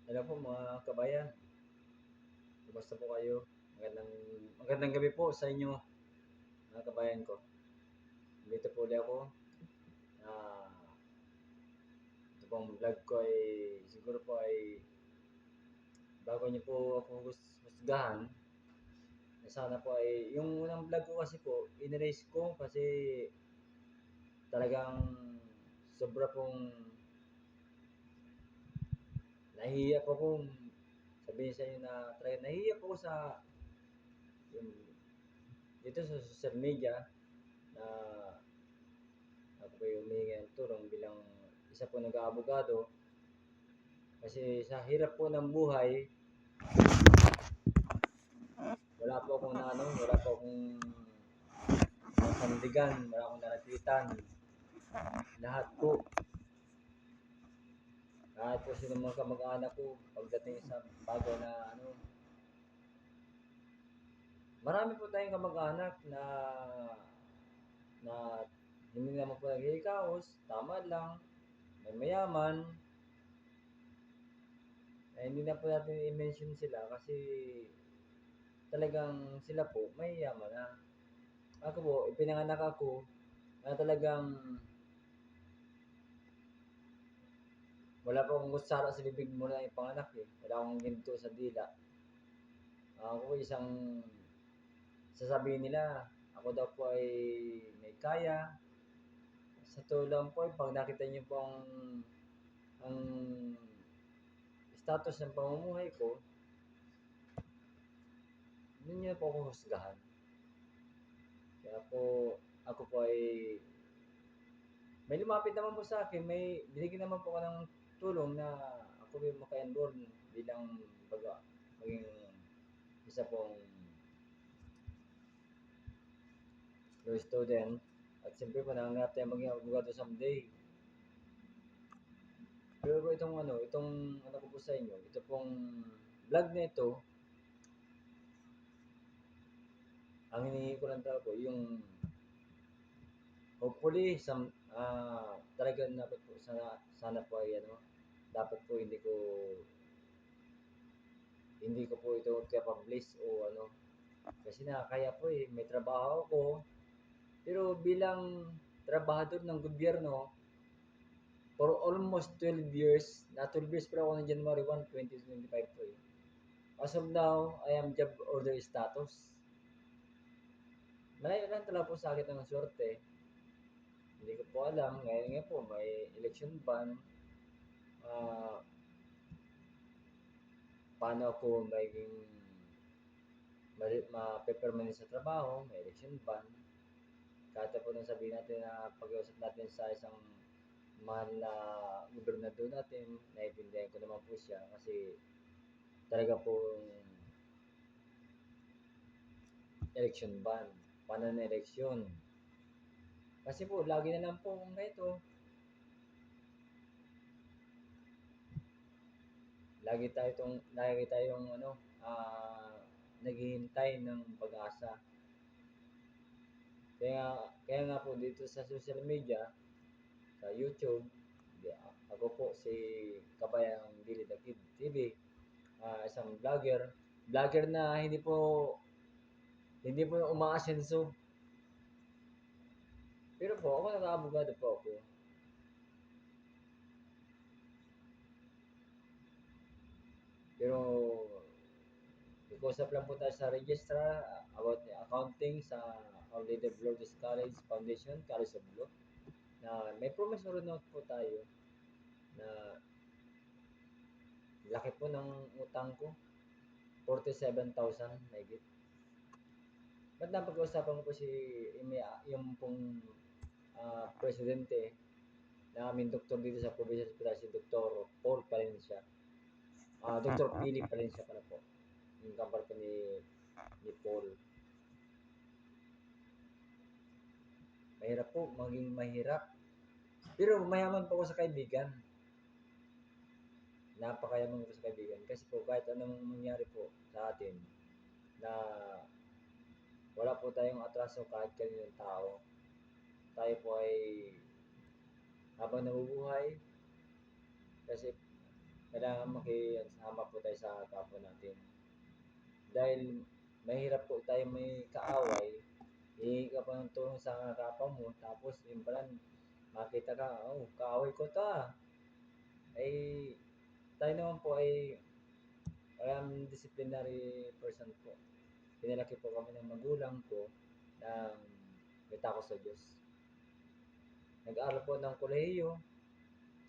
Hello po mga kabayan, kumusta po kayo? Magandang, magandang gabi po sa inyo mga kabayan ko. Dito po ulit ako. Ah, ito pong vlog ko ay siguro po ay bago niyo po ako husgahan. Sana po ay yung unang vlog ko kasi po inerase ko kasi talagang sobra pong nahihiya po kung sabihin sa inyo na talagang nahihiya po sa yung, dito sa social media na ako po yung humingi ng tulong bilang isa po nag-aabogado kasi sa hirap po ng buhay, wala po akong wala po akong nasandigan, wala akong nalapitan. Lahat po, kahit po sino mga kamag-anak ko, pagdating sa bagay na marami po tayong kamag-anak na hindi naman po nag-i-kaos, tama lang, may mayaman, hindi na po natin i-mention sila kasi talagang sila po may yaman na. Ako po, ipinanganak ako na talagang wala pa akong kutsara sa bibig mo na ipanganak eh. Wala akong ginto sa dila. Ako isang sasabihin nila, ako daw po ay may kaya. Sa tulang po, pag nakita niyo po ang status ng pamumuhay ko, hindi niyo po ako husgahan. Kaya po, ako po ay may lumapit naman po sa akin, may binigyan naman po ako ng tulong na ako ay maka-enroll bilang baga, maging isa pong law student. At siyempre po, nangangarap tayo maging abogado someday. Pero po itong ano ko po sa inyo, ito pong vlog na ito, ang hinihingi ko lang talaga po, yung hopefully, talagang dapat po, sana po ay dapat po hindi ko po ito kaya-publish o kasi nakakaya po eh, may trabaho ako, pero bilang trabahador ng gobyerno, for almost 12 years, na 12 years pa ako ng January 1, 2025 po eh. As of now, I am job order status. Malayo lang talaga po sa akin ng swerte. Hindi ko po alam, ngayon nga po may election ban. Ah, paano ako maging ma-permanent sa trabaho, may election ban. Kahit po nang sabihin natin na pag-iusap natin sa isang mahal na gobernador natin, naiintindihan ko naman po siya kasi talaga po election ban, paano na eleksyon. Kasi po, lagi na lang po ganito, lagi tayong naghihintay ng pag-asa. Kaya, kaya nga po dito sa social media, sa YouTube, ako po si Kabayang Billy the Kid TV, isang vlogger na hindi po umaasenso. Pero po, ako nag-aabogado po ako. Pero, nag-usap lang po tayo sa registrar about the accounting sa Our Lady of Lourdes College Foundation, College of Law, na may promissory note po tayo na laki po ng utang ko, 47,000 mahigit. Ba't napag-uusapan ko po yung pong presidente na aming doktor dito sa Provincial Hospital, si Dr. Paul Palencia. Dr. Philip Palencia pala po. Yung kampar po ni Paul. Mahirap po, maging mahirap. Pero mayaman po ako sa kaibigan. Napakayaman ko sa kaibigan. Kasi po kahit anong mangyari po sa atin na wala po tayong atraso kahit kaninong tao. Tayo po ay habang nabubuhay kasi kailangan makisama po tayo sa kapwa natin. Dahil mahirap po tayo may kaaway, hihingi ka pa ng tulong sa kapwa mo, tapos yun pala, makita ka, oh, kaaway ko to ah. Ay, tayo naman po ay disciplinary person po. Pinalaki po kami ng magulang ko ng may takot sa Diyos. Nag-aaral po ng kolehiyo,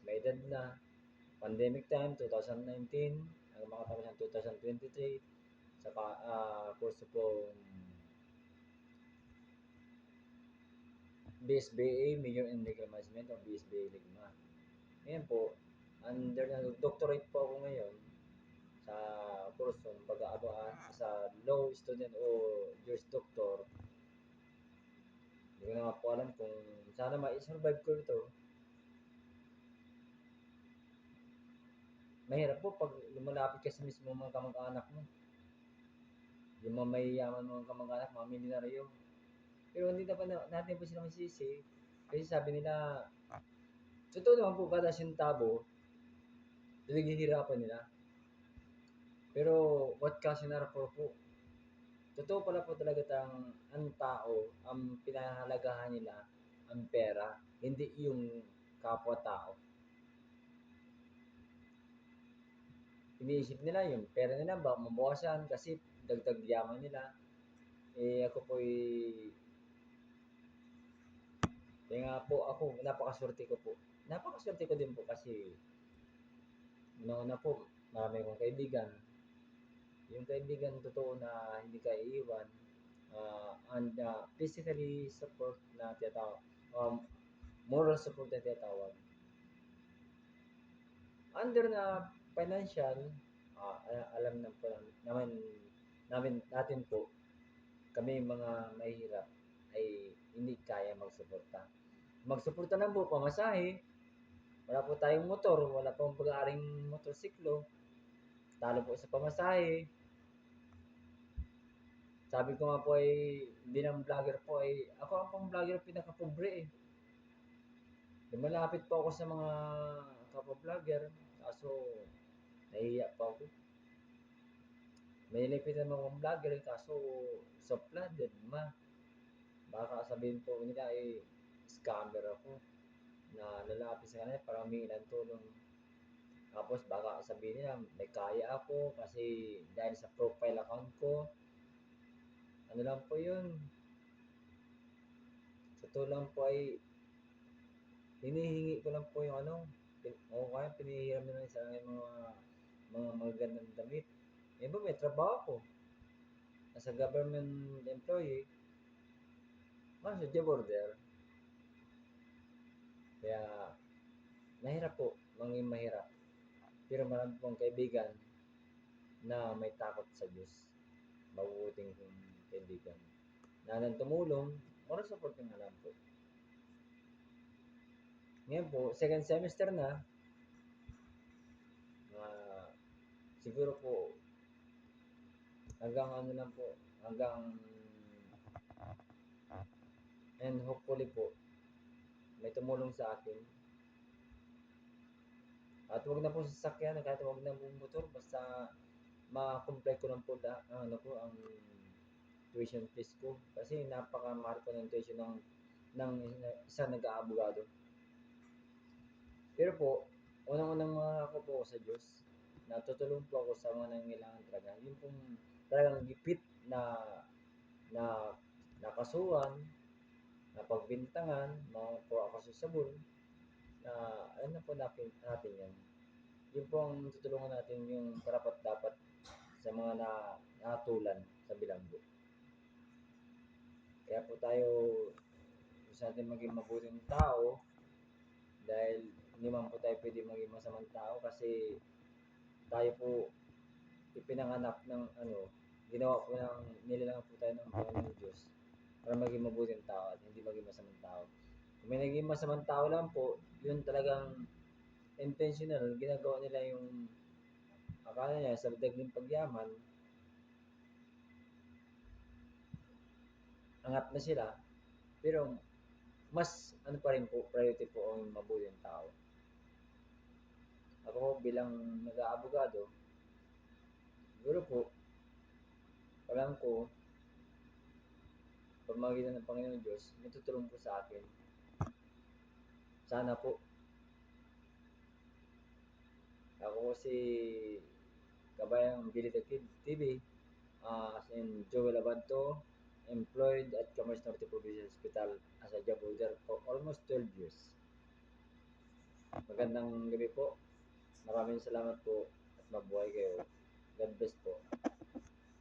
may edad na, pandemic time, 2019, hanggang makatapos ng 2023, sa kurso po BSBA, Major in Legal Management o BSBA Ligma. Ngayon po, under na doctorate po ako ngayon sa kurso sa law student o Juris Doctor. Hindi ko na po alam kung sana ma-survive ko ito. Mahirap po pag lumalapit ka sa mismo mga kamag-anak mo. Yung mga mayayaman mga kamag-anak, mga milyonaryo. Pero hindi natin po sila masisi. Kasi sabi nila, totoo naman po kada sentabo, pinaghihirapan nila. Pero what cash for po, totoo pala po talaga ang tao, ang pinahahalagahan nila, ang pera, hindi yung kapwa-tao. Iniisip nila yung pera nila ba mabawasan kasi dagdag yaman nila. Eh ako po kaya nga po ako, napakaswerte ko po. Napakaswerte ko din po kasi una po, marami akong kaibigan. Yung kaibigan totoo na hindi ka iiwan, and physically support na tinatawag, moral support na tinatawag. Under na financial, alam na po natin po, kami mga mahihirap ay hindi kaya magsuporta. Magsuporta lang po pamasahe, wala po tayong motor, wala pong pag-aaring motorsiklo, talo po sa pamasahe. Sabi ko nga po ay bilang vlogger po ay ako ang pang vlogger pinaka-pobre eh. Lumalapit po ako sa mga kapwa-vlogger, kaso nahihiya pa ako. May lapitan akong vlogger, kaso soft-landed, baka sabihin po nila ay scammer ako na lalapit sa kanila para humingi ng tulong. Tapos baka sabihin nila may kaya ako kasi dahil sa profile account ko, ano lang po yun. Totoo lang po ay hinihingi ko lang po yung ano, o kaya pinihiram na lang sa akin mga magagandang damit. Eh ba may trabaho ko. As a government employee, nasa job order. Kaya mahirap po, maging mahirap. Pero marami pong kaibigan na may takot sa Diyos. Mabubuting kaibigan. Na nang tumulong, moral support nga lang po. Ngayon po, second semester na, siguro po, hanggang ano lang po, hanggang, and hopefully po, may tumulong sa akin. At huwag na po sasakyan, kahit huwag na po motor, basta ma-comply ko lang po ang tuition fees ko. Kasi napakamahal po ng tuition ng isang nag-aabogado. Pero po, unang-unang mga ako po sa Diyos, natutulong po ako sa mga nangangailangan talaga. Yung pong talagang gipit na nakasuhan, na pagbintangan, mga po ako sa sabon, na alam na po natin yan. Yun po ang tutulungan natin yung karapat dapat sa mga nakatulan sa bilanggo. Kaya po tayo gusto natin maging mabuting tao dahil hindi man po tayo pwede maging masamang tao kasi tayo po ipinanganak ng ginawa po nilalang po tayo ng Panginoon Diyos para maging mabuting tao at hindi maging masamang tao. Kung may naging masamang tao lang po, yun talagang intentional, ginagawa nila yung akala niya sa dagling pagyaman, angat na sila, pero mas ano pa rin po, priority po ang mabuting tao. Ako bilang nag-aabogado, siguro po, alam ko, pamamagitan ng Panginoon Diyos, may tutulong po sa akin. Sana po. Ako si Kabayang Billy the Kid TV, as in Joel Abanto, employed at Camarines Norte Provincial Hospital as a job holder for almost 12 years. Magandang gabi po. Maraming salamat po at mabuhay kayo. God bless po.